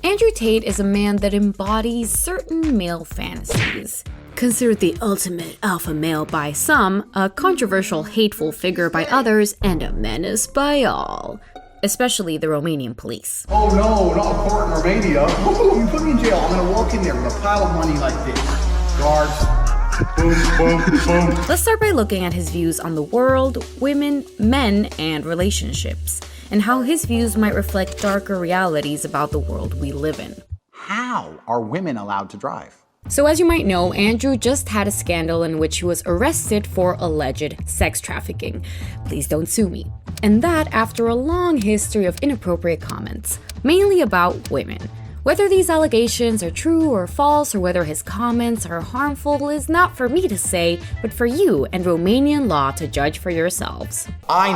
Andrew Tate is a man that embodies certain male fantasies. Considered the ultimate alpha male by some, a controversial, hateful figure by others, and a menace by all. Especially the Romanian police. Oh no, not a court in Romania. Ooh, you put me in jail. I'm gonna walk in there with a pile of money like this. Guards. Boom, boom, boom. Let's start by looking at his views on the world, women, men, and relationships, and how his views might reflect darker realities about the world we live in. How are women allowed to drive? So as you might know, Andrew just had a scandal in which he was arrested for alleged sex trafficking. Please don't sue me. And that after a long history of inappropriate comments, mainly about women. Whether these allegations are true or false, or whether his comments are harmful, is not for me to say, but for you and Romanian law to judge for yourselves. I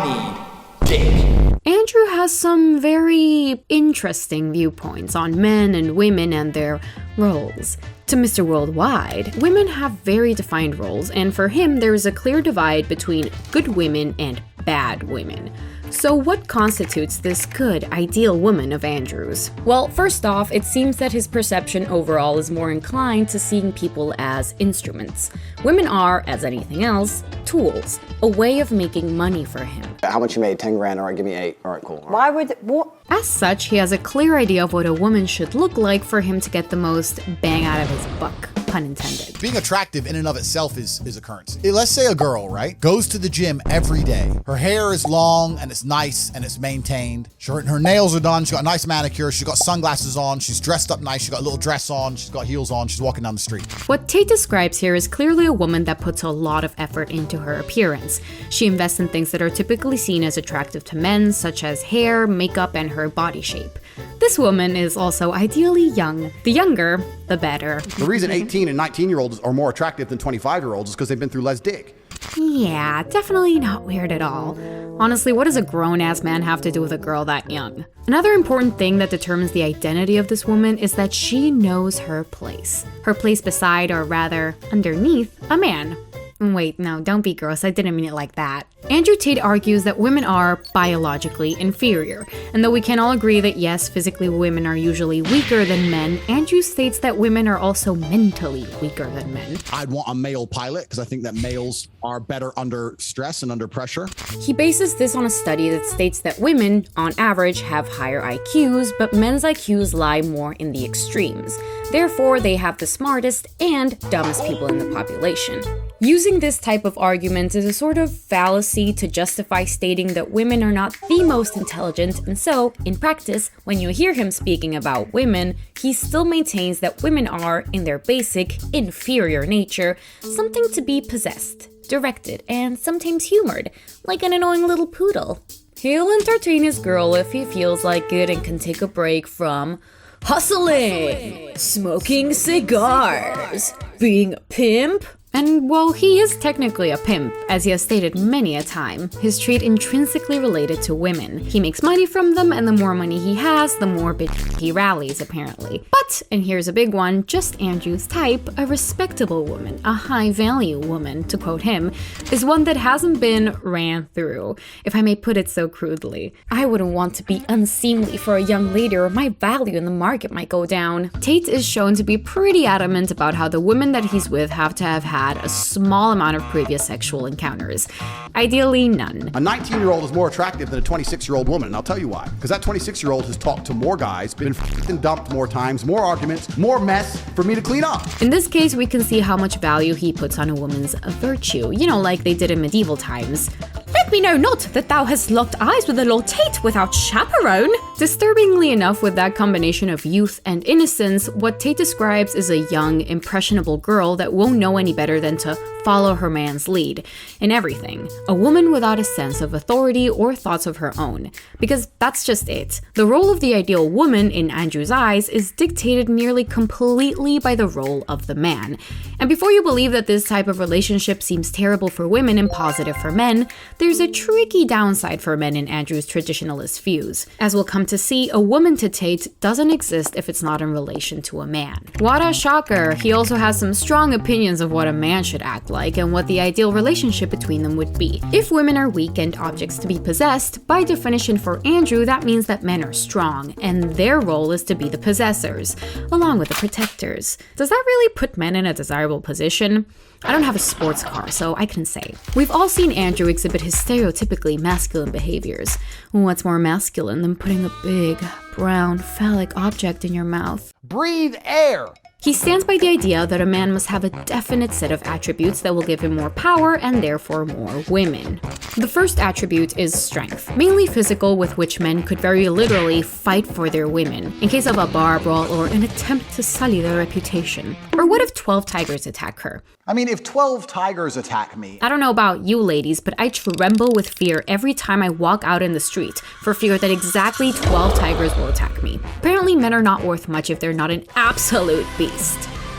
need dick. Andrew has some very interesting viewpoints on men and women and their roles. To Mr. Worldwide, women have very defined roles, and for him there is a clear divide between good women and bad women. So what constitutes this good, ideal woman of Andrew's? Well, first off, it seems that his perception overall is more inclined to seeing people as instruments. Women are, as anything else, tools, a way of making money for him. How much you made? 10 grand, all right, give me 8. All right, cool. Why would, what? As such, he has a clear idea of what a woman should look like for him to get the most bang out of his buck, pun intended. Being attractive in and of itself is a currency. Let's say a girl, right, goes to the gym every day. Her hair is long and it's nice and it's maintained. Her nails are done, she's got a nice manicure, she's got sunglasses on, she's dressed up nice, she's got a little dress on, she's got heels on, she's walking down the street. What Tate describes here is clearly a woman that puts a lot of effort into her appearance. She invests in things that are typically seen as attractive to men, such as hair, makeup, and her body shape. This woman is also ideally young. The younger, the better. The reason 18 and 19-year-olds are more attractive than 25-year-olds is because they've been through less dick. Yeah, definitely not weird at all. Honestly, what does a grown-ass man have to do with a girl that young? Another important thing that determines the identity of this woman is that she knows her place. Her place beside, or rather, underneath, a man. Wait, no, don't be gross, I didn't mean it like that. Andrew Tate argues that women are biologically inferior, and though we can all agree that yes, physically women are usually weaker than men, Andrew states that women are also mentally weaker than men. I'd want a male pilot because I think that males are better under stress and under pressure. He bases this on a study that states that women, on average, have higher IQs, but men's IQs lie more in the extremes. Therefore, they have the smartest and dumbest people in the population. Using this type of argument is a sort of fallacy to justify stating that women are not the most intelligent, and so, in practice, when you hear him speaking about women, he still maintains that women are, in their basic, inferior nature, something to be possessed, directed, and sometimes humored, like an annoying little poodle. He'll entertain his girl if he feels like it and can take a break from hustling, smoking cigars, being a pimp. And while he is technically a pimp, as he has stated many a time, his trait intrinsically related to women. He makes money from them, and the more money he has, the more bitch he rallies, apparently. But, and here's a big one, just Andrew's type, a respectable woman, a high-value woman, to quote him, is one that hasn't been ran through, if I may put it so crudely. I wouldn't want to be unseemly for a young lady, or my value in the market might go down. Tate is shown to be pretty adamant about how the women that he's with have to have had a small amount of previous sexual encounters. Ideally, none. A 19-year-old is more attractive than a 26-year-old woman, and I'll tell you why. Because that 26-year-old has talked to more guys, been f***ing dumped more times, more arguments, more mess for me to clean up. In this case, we can see how much value he puts on a woman's virtue, you know, like they did in medieval times. Let me know not that thou hast locked eyes with the Lord Tate without chaperone. Disturbingly enough, with that combination of youth and innocence, what Tate describes is a young, impressionable girl that won't know any better than to follow her man's lead in everything. A woman without a sense of authority or thoughts of her own. Because that's just it. The role of the ideal woman, in Andrew's eyes, is dictated nearly completely by the role of the man. And before you believe that this type of relationship seems terrible for women and positive for men, there's there's a tricky downside for men in Andrew's traditionalist views. As we'll come to see, a woman to Tate doesn't exist if it's not in relation to a man. What a shocker! He also has some strong opinions of what a man should act like and what the ideal relationship between them would be. If women are weak and objects to be possessed, by definition for Andrew, that means that men are strong, and their role is to be the possessors, along with the protectors. Does that really put men in a desirable position? I don't have a sports car, so I can say. We've all seen Andrew exhibit his stereotypically masculine behaviors. What's more masculine than putting a big, brown, phallic object in your mouth? Breathe air. He stands by the idea that a man must have a definite set of attributes that will give him more power and therefore more women. The first attribute is strength, mainly physical, with which men could very literally fight for their women, in case of a bar brawl or an attempt to sully their reputation. Or what if 12 tigers attack her? I mean, if 12 tigers attack me, I don't know about you ladies, but I tremble with fear every time I walk out in the street, for fear that exactly 12 tigers will attack me. Apparently men are not worth much if they're not an absolute beast.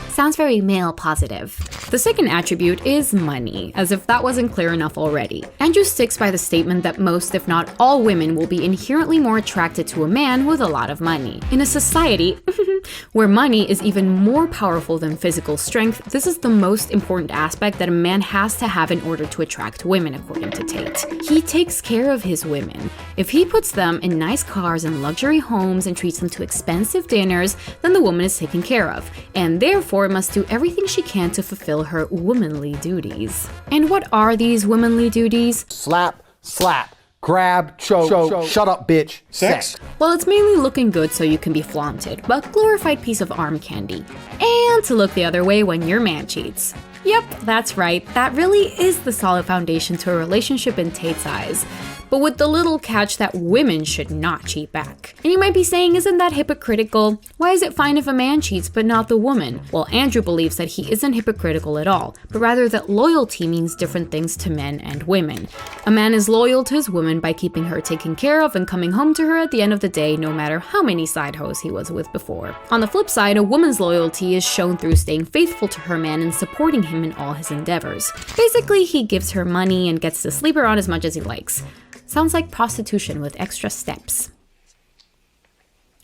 Sounds very male positive. The second attribute is money, as if that wasn't clear enough already. Andrew sticks by the statement that most, if not all, women will be inherently more attracted to a man with a lot of money. In a society where money is even more powerful than physical strength, this is the most important aspect that a man has to have in order to attract women, according to Tate. He takes care of his women. If he puts them in nice cars and luxury homes and treats them to expensive dinners, then the woman is taken care of, and therefore must do everything she can to fulfill her womanly duties. And what are these womanly duties? Slap, slap, grab, choke, shut up, bitch, sex. Well, it's mainly looking good so you can be flaunted, but glorified piece of arm candy. And to look the other way when your man cheats. Yep, that's right, that really is the solid foundation to a relationship in Tate's eyes. But with the little catch that women should not cheat back. And you might be saying, isn't that hypocritical? Why is it fine if a man cheats but not the woman? Well, Andrew believes that he isn't hypocritical at all, but rather that loyalty means different things to men and women. A man is loyal to his woman by keeping her taken care of and coming home to her at the end of the day, no matter how many side hoes he was with before. On the flip side, a woman's loyalty is shown through staying faithful to her man and supporting him in all his endeavors. Basically, he gives her money and gets to sleep around as much as he likes. Sounds like prostitution with extra steps.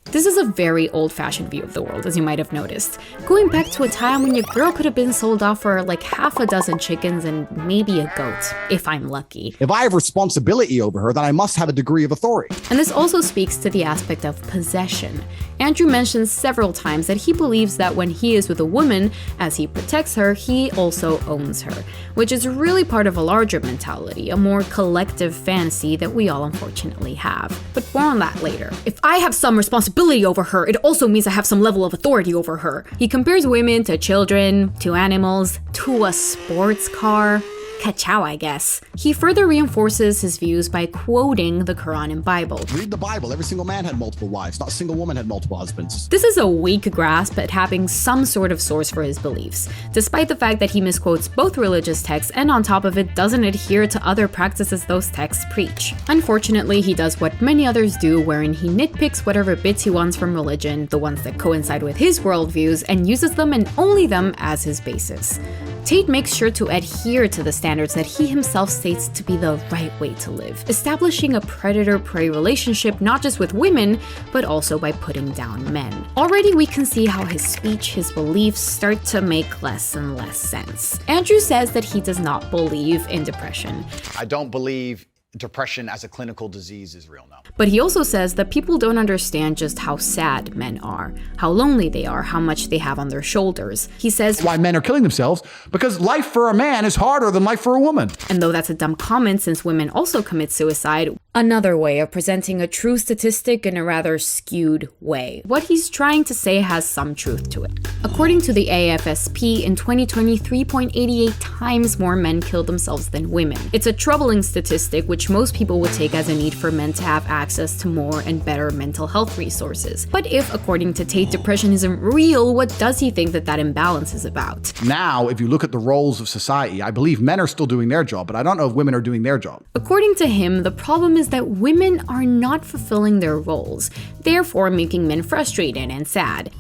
This is a very old-fashioned view of the world, as you might have noticed, going back to a time when your girl could have been sold off for like half a dozen chickens and maybe a goat, if I'm lucky. If I have responsibility over her, then I must have a degree of authority. And this also speaks to the aspect of possession. Andrew mentions several times that he believes that when he is with a woman, as he protects her, he also owns her, which is really part of a larger mentality, a more collective fantasy that we all unfortunately have. But more on that later. If I have some responsibility over her, it also means I have some level of authority over her. He compares women to children, to animals, to a sports car. Ka-chow, I guess. He further reinforces his views by quoting the Quran and Bible. Read the Bible. Every single man had multiple wives. Not a single woman had multiple husbands. This is a weak grasp at having some sort of source for his beliefs, despite the fact that he misquotes both religious texts and on top of it doesn't adhere to other practices those texts preach. Unfortunately, he does what many others do, wherein he nitpicks whatever bits he wants from religion, the ones that coincide with his worldviews, and uses them and only them as his basis. Tate makes sure to adhere to the standards that he himself states to be the right way to live, establishing a predator-prey relationship not just with women, but also by putting down men. Already we can see how his speech, his beliefs start to make less and less sense. Andrew says that he does not believe in depression. I don't believe depression as a clinical disease is real, no. But he also says that people don't understand just how sad men are, how lonely they are, how much they have on their shoulders. He says, why men are killing themselves? Because life for a man is harder than life for a woman. And though that's a dumb comment since women also commit suicide, another way of presenting a true statistic in a rather skewed way. What he's trying to say has some truth to it. According to the AFSP, in 2020, 3.88 times more men killed themselves than women. It's a troubling statistic which most people would take as a need for men to have access to more and better mental health resources. But if, according to Tate, depression isn't real, what does he think that imbalance is about? Now, if you look at the roles of society, I believe men are still doing their job, but I don't know if women are doing their job. According to him, the problem is that women are not fulfilling their roles, therefore making men frustrated and sad.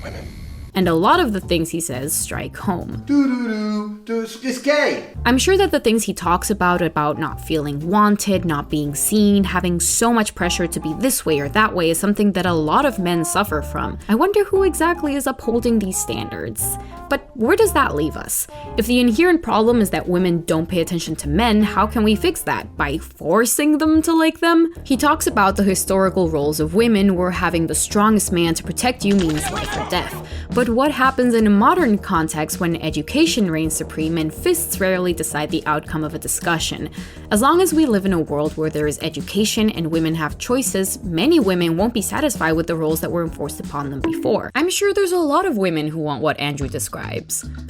Women. and a lot of the things he says strike home. It's gay. I'm sure that the things he talks about not feeling wanted, not being seen, having so much pressure to be this way or that way is something that a lot of men suffer from. I wonder who exactly is upholding these standards. But where does that leave us? If the inherent problem is that women don't pay attention to men, how can we fix that? By forcing them to like them? He talks about the historical roles of women where having the strongest man to protect you means life or death. But what happens in a modern context when education reigns supreme and fists rarely decide the outcome of a discussion? As long as we live in a world where there is education and women have choices, many women won't be satisfied with the roles that were enforced upon them before. I'm sure there's a lot of women who want what Andrew describes.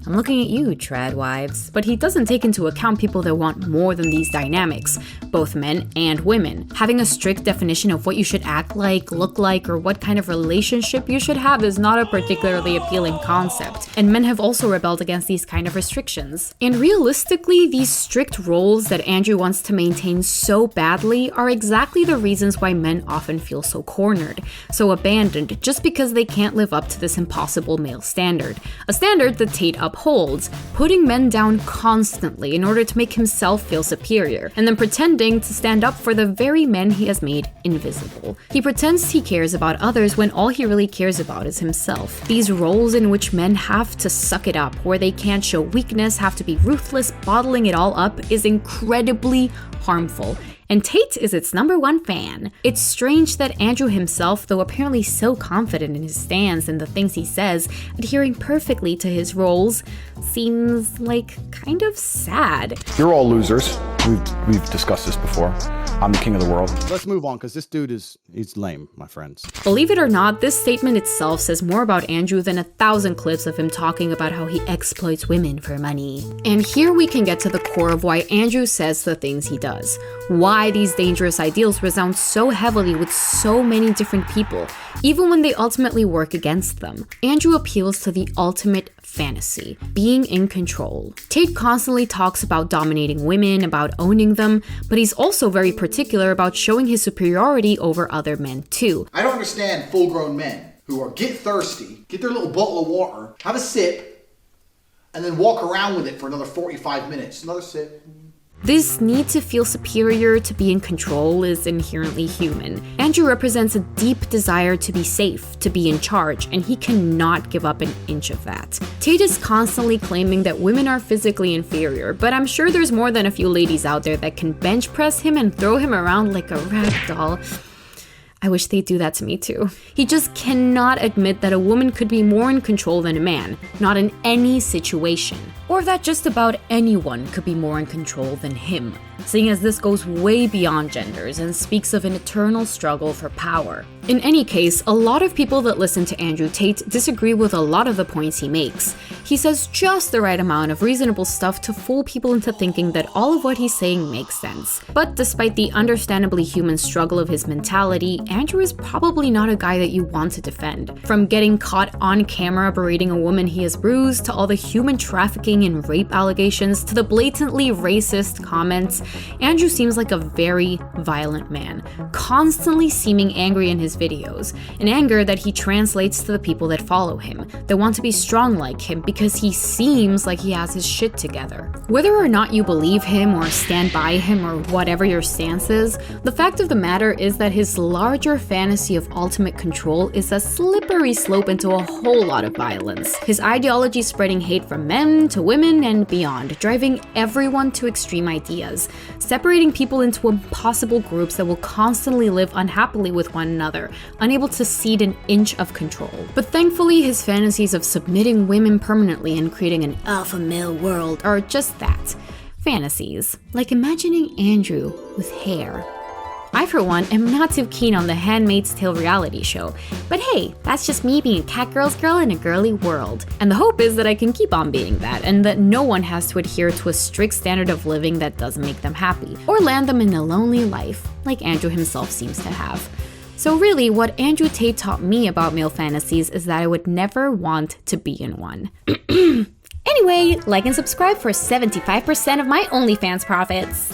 I'm looking at you, trad wives. But he doesn't take into account people that want more than these dynamics, both men and women. Having a strict definition of what you should act like, look like, or what kind of relationship you should have is not a particularly appealing concept, and men have also rebelled against these kind of restrictions. And realistically, these strict roles that Andrew wants to maintain so badly are exactly the reasons why men often feel so cornered, so abandoned, just because they can't live up to this impossible male standard. A standard that Tate upholds, putting men down constantly in order to make himself feel superior, and then pretending to stand up for the very men he has made invisible. He pretends he cares about others when all he really cares about is himself. These roles in which men have to suck it up, where they can't show weakness, have to be ruthless, bottling it all up, is incredibly harmful. And Tate is its #1 fan. It's strange that Andrew himself, though apparently so confident in his stance and the things he says, adhering perfectly to his roles, seems like kind of sad. You're all losers. We've discussed this before. I'm the king of the world. Let's move on, because this dude he's lame, my friends. Believe it or not, this statement itself says more about Andrew than 1,000 clips of him talking about how he exploits women for money. And here we can get to the core of why Andrew says the things he does. Why these dangerous ideals resound so heavily with so many different people, even when they ultimately work against them. Andrew appeals to the ultimate fantasy, being in control. Tate constantly talks about dominating women, about owning them, but he's also very particular about showing his superiority over other men too. I don't understand full-grown men who are get thirsty, get their little bottle of water, have a sip, and then walk around with it for another 45 minutes. Another sip. This need to feel superior, to be in control, is inherently human. Andrew represents a deep desire to be safe, to be in charge, and he cannot give up an inch of that. Tate is constantly claiming that women are physically inferior, but I'm sure there's more than a few ladies out there that can bench press him and throw him around like a rag doll. I wish they'd do that to me too. He just cannot admit that a woman could be more in control than a man, not in any situation. Or that just about anyone could be more in control than him, seeing as this goes way beyond genders and speaks of an eternal struggle for power. In any case, a lot of people that listen to Andrew Tate disagree with a lot of the points he makes. He says just the right amount of reasonable stuff to fool people into thinking that all of what he's saying makes sense. But despite the understandably human struggle of his mentality, Andrew is probably not a guy that you want to defend. From getting caught on camera berating a woman he has bruised, to all the human trafficking and rape allegations, to the blatantly racist comments, Andrew seems like a very violent man, constantly seeming angry in his videos, an anger that he translates to the people that follow him, that want to be strong like him because he seems like he has his shit together. Whether or not you believe him or stand by him or whatever your stance is, the fact of the matter is that his larger fantasy of ultimate control is a slippery slope into a whole lot of violence. His ideology spreading hate from men to women and beyond, driving everyone to extreme ideas, separating people into impossible groups that will constantly live unhappily with one another, unable to cede an inch of control. But thankfully, his fantasies of submitting women permanently and creating an alpha male world are just that, fantasies. Like imagining Andrew with hair. I, for one, am not too keen on the Handmaid's Tale reality show, but hey, that's just me being a catgirl's girl in a girly world. And the hope is that I can keep on being that, and that no one has to adhere to a strict standard of living that doesn't make them happy, or land them in a lonely life, like Andrew himself seems to have. So really, what Andrew Tate taught me about male fantasies is that I would never want to be in one. Anyway, like and subscribe for 75% of my OnlyFans profits.